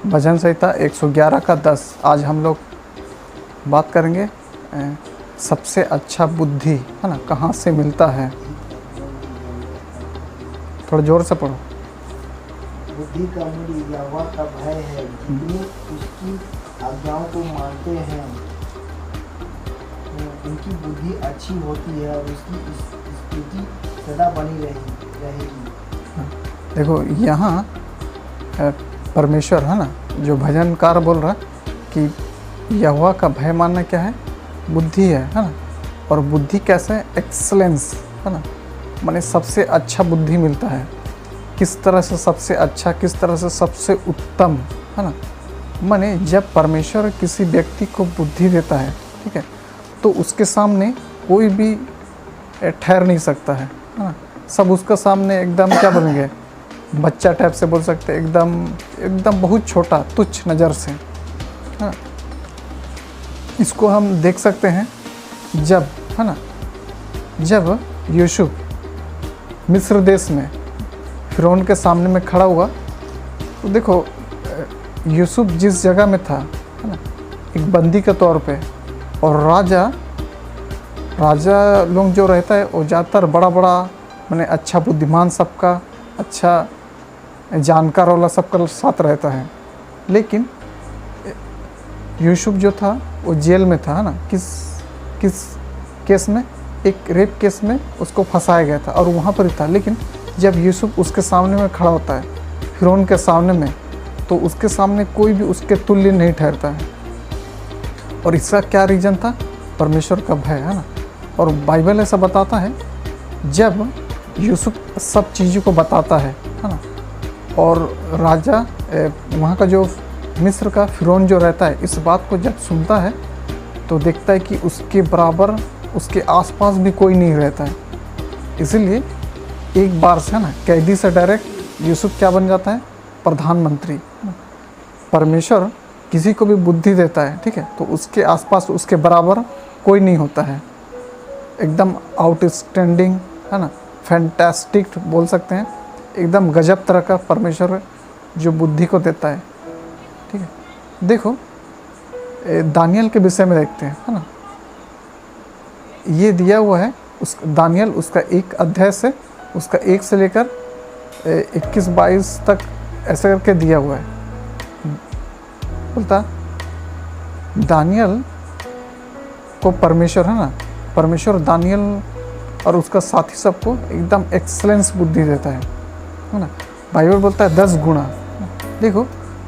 भजन संहिता 111 का 10। आज हम लोग बात करेंगे सबसे अच्छा बुद्धि है ना कहाँ से मिलता है। थोड़ा जोर से पढ़ो। बुद्धि का मूल यहोवा का भय है। जितने उसकी आज्ञाओं को मानते हैं उनकी बुद्धि अच्छी होती है और उसकी स्थिति सदा बनी रहेगी। देखो यहाँ परमेश्वर है ना, जो भजनकार बोल रहा कि यहोवा का भय मानना क्या है, बुद्धि है ना। और बुद्धि कैसे, एक्सलेंस है ना, माने सबसे अच्छा बुद्धि मिलता है। किस तरह से सबसे अच्छा, किस तरह से सबसे उत्तम है ना। माने जब परमेश्वर किसी व्यक्ति को बुद्धि देता है, ठीक है, तो उसके सामने कोई भी ठहर नहीं सकता है ना। सब उसके सामने एकदम क्या बोलेंगे, बच्चा टाइप से बोल सकते हैं, एकदम बहुत छोटा तुच्छ नज़र से। हाँ, इसको हम देख सकते हैं जब है ना, जब यूसुफ मिस्र देश में फिरौन के सामने में खड़ा हुआ, तो देखो यूसुफ जिस जगह में था है ना, एक बंदी के तौर पे, और राजा लोग जो रहता है वो ज़्यादातर बड़ा माने अच्छा बुद्धिमान, सबका अच्छा जानकार वाला सबका साथ रहता है। लेकिन यूसुफ जो था वो जेल में था ना, किस केस में, एक रेप केस में उसको फंसाया गया था और वहाँ पर ही था। लेकिन जब यूसुफ उसके सामने में खड़ा होता है, फिरौन के सामने में, तो उसके सामने कोई भी उसके तुल्य नहीं ठहरता है। और इसका क्या रीज़न था, परमेश्वर का भय है ना। और बाइबल ऐसा बताता है, जब यूसुफ सब चीज़ों को बताता है ना, और राजा वहाँ का जो मिस्र का फिरौन जो रहता है, इस बात को जब सुनता है तो देखता है कि उसके बराबर उसके आसपास भी कोई नहीं रहता है। इसीलिए एक बार से ना कैदी से डायरेक्ट यूसुफ क्या बन जाता है, प्रधानमंत्री। परमेश्वर किसी को भी बुद्धि देता है, ठीक है, तो उसके आसपास उसके बराबर कोई नहीं होता है। एकदम आउटस्टैंडिंग है ना, फैंटास्टिक बोल सकते हैं, एकदम गजब तरह का परमेश्वर जो बुद्धि को देता है। ठीक है, देखो दानियल के विषय में देखते हैं है ना। ये दिया हुआ है उस दानियल, उसका एक अध्याय से, उसका 1 से लेकर 21-22 तक ऐसे करके दिया हुआ है। बोलता दानियल को परमेश्वर है ना, परमेश्वर दानियल और उसका साथी सबको एकदम एक्सलेंस बुद्धि देता है ना। बाइबल बोलता है 10 गुना। देखो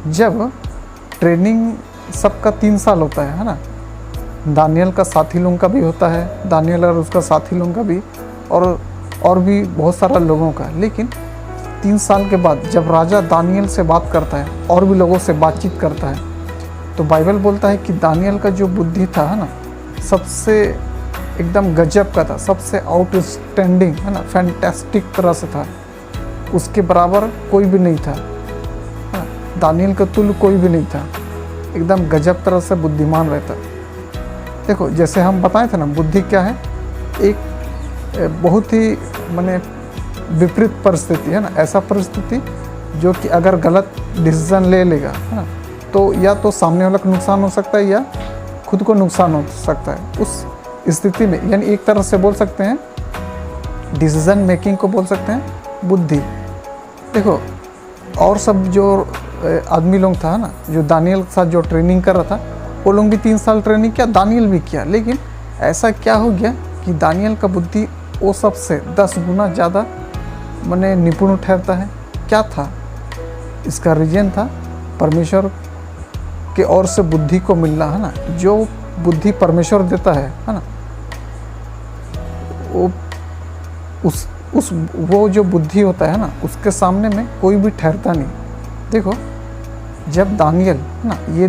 जब ट्रेनिंग सबका 3 साल होता है ना, दानियल का साथी लोगों का भी होता है, दानियल और उसका साथी लोगों का भी, और भी बहुत सारा लोगों का। लेकिन 3 साल के बाद जब राजा दानियल से बात करता है और भी लोगों से बातचीत करता है, तो बाइबल बोलता है कि दानियल का जो बुद्धि था है ना, सबसे एकदम गजब का था, सबसे आउटस्टैंडिंग है ना, फैंटास्टिक तरह से था। उसके बराबर कोई भी नहीं था, दानियल का तुल्य कोई भी नहीं था। एकदम गजब तरह से बुद्धिमान रहता। देखो जैसे हम बताए थे ना, बुद्धि क्या है, एक बहुत ही माने विपरीत परिस्थिति है ना, ऐसा परिस्थिति जो कि अगर गलत डिसीजन ले लेगा है ना, तो या तो सामने वाला को नुकसान हो सकता है या खुद को नुकसान हो सकता है। उस स्थिति में यानी एक तरह से बोल सकते हैं, डिसीजन मेकिंग को बोल सकते हैं बुद्धि। देखो और सब जो आदमी लोग था ना, जो दानियल के साथ जो ट्रेनिंग कर रहा था, वो लोग भी 3 साल ट्रेनिंग किया, दानियल भी किया। लेकिन ऐसा क्या हो गया कि दानियल का बुद्धि वो सबसे 10 गुना ज़्यादा माने निपुण ठहरता है। क्या था इसका रीजन, था परमेश्वर के ओर से बुद्धि को मिलना है ना। जो बुद्धि परमेश्वर देता है ना, वो जो बुद्धि होता है ना, उसके सामने में कोई भी ठहरता नहीं। देखो जब दानियल ना ये